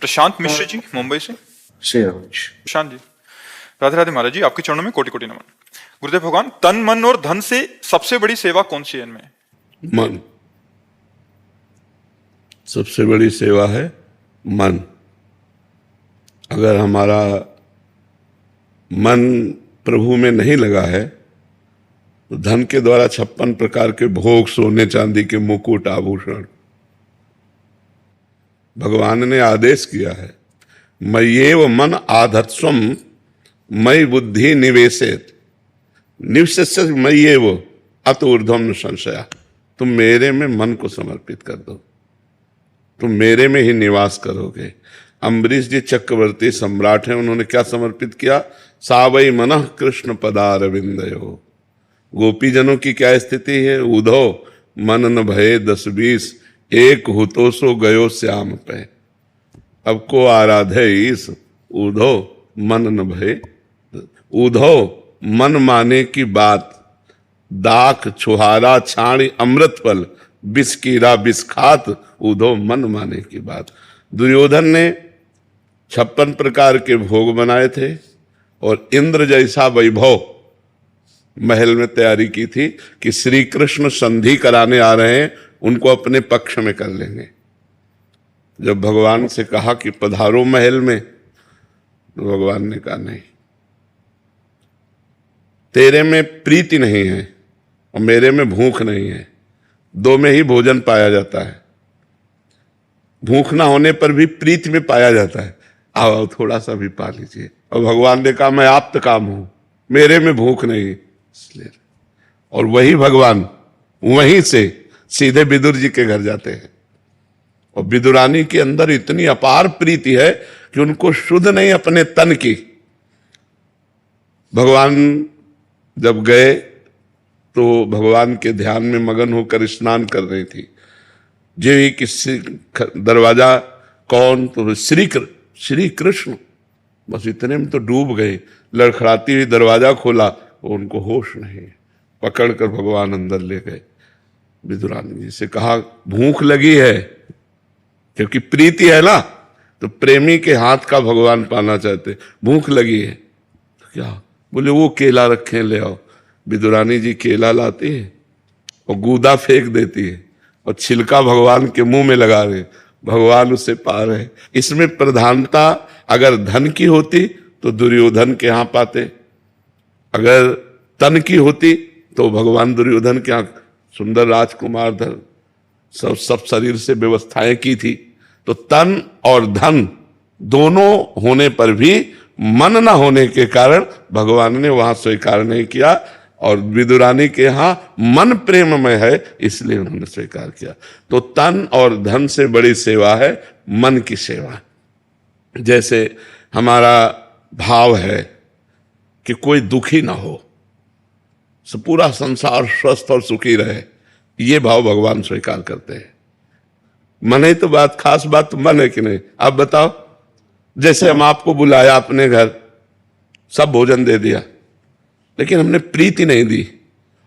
प्रशांत मिश्र जी मुंबई से। प्रशांत जी, राधे राधे महाराज जी, आपके चरणों में कोटि कोटि नमन। गुरुदेव भगवान, तन मन और धन से सबसे बड़ी सेवा कौन सी है इनमें? मन सबसे बड़ी सेवा है। मन, अगर हमारा मन प्रभु में नहीं लगा है तो धन के द्वारा 56 प्रकार के भोग, सोने चांदी के मुकुट, आभूषण, भगवान ने आदेश किया है, मय्येव मन आधत्स्वम मयि बुद्धि निवेशेत निवस्य मय्येव अत ऊर्ध्वम न संशया। तुम मेरे में मन को समर्पित कर दो, तुम मेरे में ही निवास करोगे। अम्बरीश जी चक्रवर्ती सम्राट हैं, उन्होंने क्या समर्पित किया? सावई मनः कृष्ण पदारविंदयो। गोपी जनों की क्या स्थिति है? उधो मन न भये 10-20 एक हुतो सो गयो श्याम पे। अब को आराधे ईस उधो मन न भये। उधो मन माने की बात, दाख छुहारा छाणी अमृत फल, बिस कीरा बिस खात, उधो मन माने की बात। दुर्योधन ने 56 प्रकार के भोग बनाए थे और इंद्र जैसा वैभव महल में तैयारी की थी कि श्री कृष्ण संधि कराने आ रहे हैं, उनको अपने पक्ष में कर लेंगे। जब भगवान से कहा कि पधारो महल में, तो भगवान ने कहा नहीं, तेरे में प्रीति नहीं है और मेरे में भूख नहीं है, दो में ही भोजन पाया जाता है। भूख ना होने पर भी प्रीति में पाया जाता है, आओ थोड़ा सा भी पा लीजिए। और भगवान ने कहा मैं आप्त काम हूं, मेरे में भूख नहीं, इसलिए। और वही भगवान वहीं से सीधे विदुर जी के घर जाते हैं और विदुरानी के अंदर इतनी अपार प्रीति है कि उनको शुद्ध नहीं अपने तन की। भगवान जब गए तो भगवान के ध्यान में मगन होकर स्नान कर रही थी। जो ही किसी दरवाजा कौन, तो श्री कृष्ण, बस इतने में तो डूब गए। लड़खड़ाती हुई दरवाजा खोला, उनको होश नहीं, पकड़कर भगवान अंदर ले गए। विदुरानी जी से कहा भूख लगी है, क्योंकि प्रीति है ना, तो प्रेमी के हाथ का भगवान पाना चाहते। भूख लगी है तो क्या? बोले वो केला रखे ले आओ। विदुरानी जी केला लाती है और गूदा फेंक देती है और छिलका भगवान के मुंह में लगा रहे, भगवान उससे पा रहे। इसमें प्रधानता अगर धन की होती तो दुर्योधन के यहां पाते, अगर तन की होती तो भगवान दुर्योधन के यहां सुंदर राजकुमार धन सब शरीर से व्यवस्थाएं की थी। तो तन और धन दोनों होने पर भी मन न होने के कारण भगवान ने वहां स्वीकार नहीं किया, और विदुरानी के यहां मन प्रेममय है, इसलिए उन्होंने स्वीकार किया। तो तन और धन से बड़ी सेवा है मन की सेवा। जैसे हमारा भाव है कि कोई दुखी ना हो, पूरा संसार स्वस्थ और सुखी रहे, ये भाव भगवान स्वीकार करते हैं। मन है तो बात, खास बात तो मन है कि नहीं? आप बताओ। जैसे हम आपको बुलाया अपने घर, सब भोजन दे दिया, लेकिन हमने प्रीति नहीं दी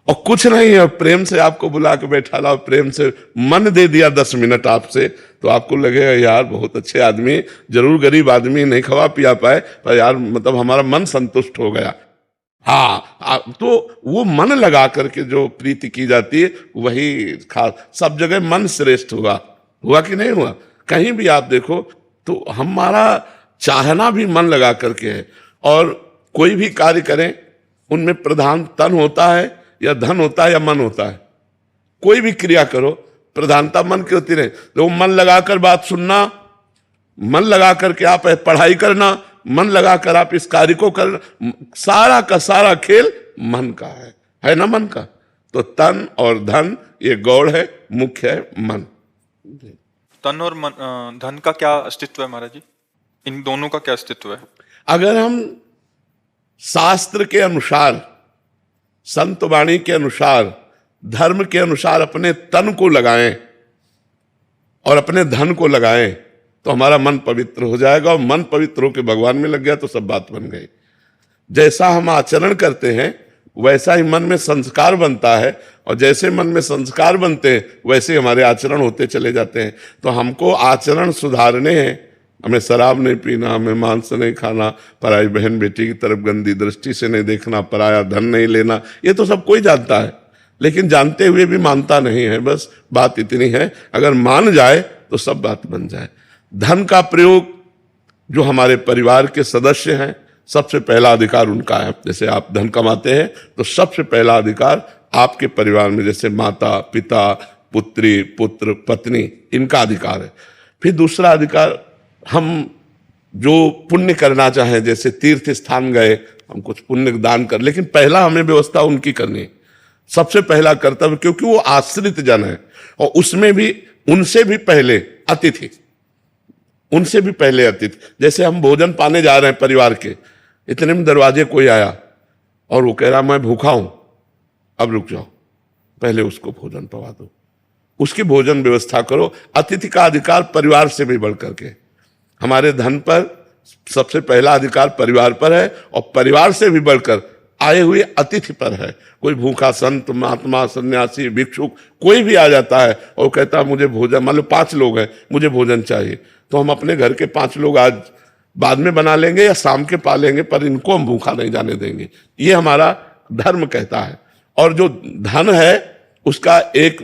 और कुछ नहीं है, प्रेम से आपको बुला के बैठा लाओ, प्रेम से मन दे दिया 10 मिनट आपसे, तो आपको लगेगा यार बहुत अच्छे आदमी, जरूर गरीब आदमी, नहीं खवा पिया पाए, पर यार मतलब हमारा मन संतुष्ट हो गया। हाँ, तो वो मन लगा करके जो प्रीति की जाती है वही खास। सब जगह मन श्रेष्ठ हुआ कि नहीं हुआ? कहीं भी आप देखो तो हमारा चाहना भी मन लगा करके है। और कोई भी कार्य करें उनमें प्रधान तन होता है या धन होता है या मन होता है। कोई भी क्रिया करो प्रधानता मन की होती रहे। तो मन लगाकर बात सुनना, मन लगा करके आप पढ़ाई करना, मन लगाकर आप इस कार्य को करना, सारा का सारा खेल मन का है ना? मन का। तो तन और धन ये गौड़ है, मुख्य है मन। तन और धन का क्या अस्तित्व है महाराज जी? इन दोनों का क्या अस्तित्व है? अगर हम शास्त्र के अनुसार, संत वाणी के अनुसार, धर्म के अनुसार अपने तन को लगाएं और अपने धन को लगाएं तो हमारा मन पवित्र हो जाएगा, और मन पवित्र होकर भगवान में लग गया तो सब बात बन गई। जैसा हम आचरण करते हैं वैसा ही मन में संस्कार बनता है, और जैसे मन में संस्कार बनते हैं वैसे हमारे आचरण होते चले जाते हैं। तो हमको आचरण सुधारने हैं, हमें शराब नहीं पीना, हमें मांस नहीं खाना, पराई बहन बेटी की तरफ गंदी दृष्टि से नहीं देखना, पराया धन नहीं लेना, ये तो सब कोई जानता है, लेकिन जानते हुए भी मानता नहीं है। बस बात इतनी है, अगर मान जाए तो सब बात बन जाए। धन का प्रयोग जो हमारे परिवार के सदस्य हैं, सबसे पहला अधिकार उनका है। जैसे आप धन कमाते हैं तो सबसे पहला अधिकार आपके परिवार में, जैसे माता पिता, पुत्री पुत्र पत्नी, इनका अधिकार है। फिर दूसरा अधिकार, हम जो पुण्य करना चाहें, जैसे तीर्थ स्थान गए, हम कुछ पुण्य दान कर, लेकिन पहला हमें व्यवस्था उनकी करनी है, सबसे पहला कर्तव्य, क्योंकि वो आश्रित जन है। और उसमें भी उनसे भी पहले अतिथि, उनसे भी पहले अतिथि। जैसे हम भोजन पाने जा रहे हैं परिवार के, इतने में दरवाजे कोई आया और वो कह रहा मैं भूखा हूं, अब रुक जाओ, पहले उसको भोजन पवा दो, उसकी भोजन व्यवस्था करो। अतिथि का अधिकार परिवार से भी बढ़ करके, हमारे धन पर सबसे पहला अधिकार परिवार पर है, और परिवार से भी बढ़कर आए हुए अतिथि पर है। कोई भूखा संत महात्मा सन्यासी भिक्षुक कोई भी आ जाता है और कहता है मुझे भोजन, मान लो 5 लोग हैं, मुझे भोजन चाहिए, तो हम अपने घर के 5 लोग आज बाद में बना लेंगे या शाम के पा लेंगे, पर इनको हम भूखा नहीं जाने देंगे, ये हमारा धर्म कहता है। और जो धन है उसका एक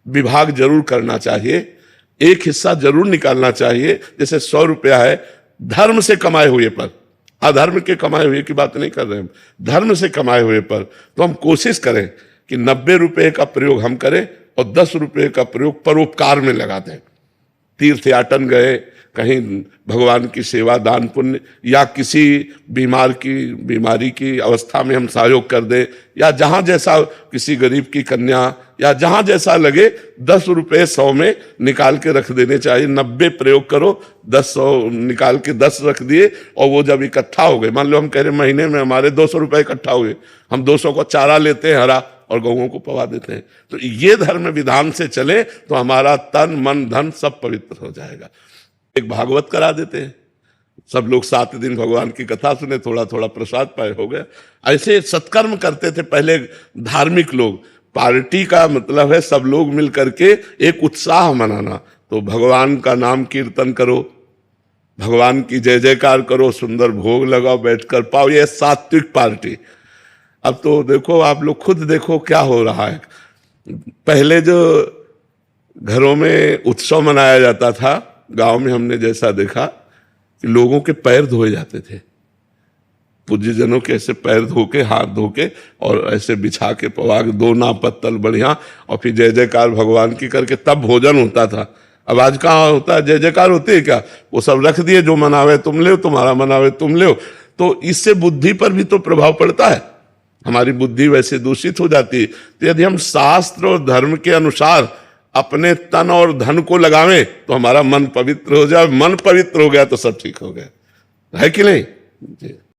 विभाग जरूर करना चाहिए, एक हिस्सा जरूर निकालना चाहिए। जैसे 100 रुपया है धर्म से कमाए हुए पर, अधर्म के कमाए हुए की बात नहीं कर रहे हैं, धर्म से कमाए हुए पर, तो हम कोशिश करें कि 90 रुपये का प्रयोग हम करें और 10 रुपये का प्रयोग परोपकार में लगा दें। तीर्थ याटन गए, कहीं भगवान की सेवा दान पुण्य, या किसी बीमारी की अवस्था में हम सहयोग कर दें, या जहां जैसा किसी गरीब की कन्या, या जहां जैसा लगे 10 रुपये 100 में निकाल के रख देने चाहिए। 90 प्रयोग करो, 10 निकाल के 10 रख दिए, और वो जब इकट्ठा हो गए, मान लो हम कह रहे महीने में हमारे 200 रुपये इकट्ठा हुए, हम 200 को चारा लेते हैं हरा और गौओं को पवा देते हैं। तो ये धर्म विधान से चले तो हमारा तन मन धन सब पवित्र हो जाएगा। एक भागवत करा देते हैं, सब लोग 7 दिन भगवान की कथा सुने, थोड़ा थोड़ा प्रसाद पाए, हो गया। ऐसे सत्कर्म करते थे पहले धार्मिक लोग। पार्टी का मतलब है सब लोग मिल करके एक उत्साह मनाना। तो भगवान का नाम कीर्तन करो, भगवान की जय जयकार करो, सुंदर भोग लगाओ, बैठकर पाओ, ये सात्विक पार्टी। अब तो देखो, आप लोग खुद देखो क्या हो रहा है। पहले जो घरों में उत्सव मनाया जाता था, गांव में हमने जैसा देखा कि लोगों के पैर धोए जाते थे, पूज्य जनों के ऐसे पैर धो के, हाथ धो के, और ऐसे बिछा के पवाग दो ना पत्तल बढ़िया, और फिर जय जयकार भगवान की करके तब भोजन होता था। अब आज कहाँ होता है, जय जयकार होती है क्या? वो सब रख दिए, जो मनावे तुम ले, तुम्हारा मनावे तुम ले। तो इससे बुद्धि पर भी तो प्रभाव पड़ता है, हमारी बुद्धि वैसे दूषित हो जाती है। तो यदि हम शास्त्र और धर्म के अनुसार अपने तन और धन को लगावें तो हमारा मन पवित्र हो जाए, मन पवित्र हो गया तो सब ठीक हो गया, है कि नहीं जी।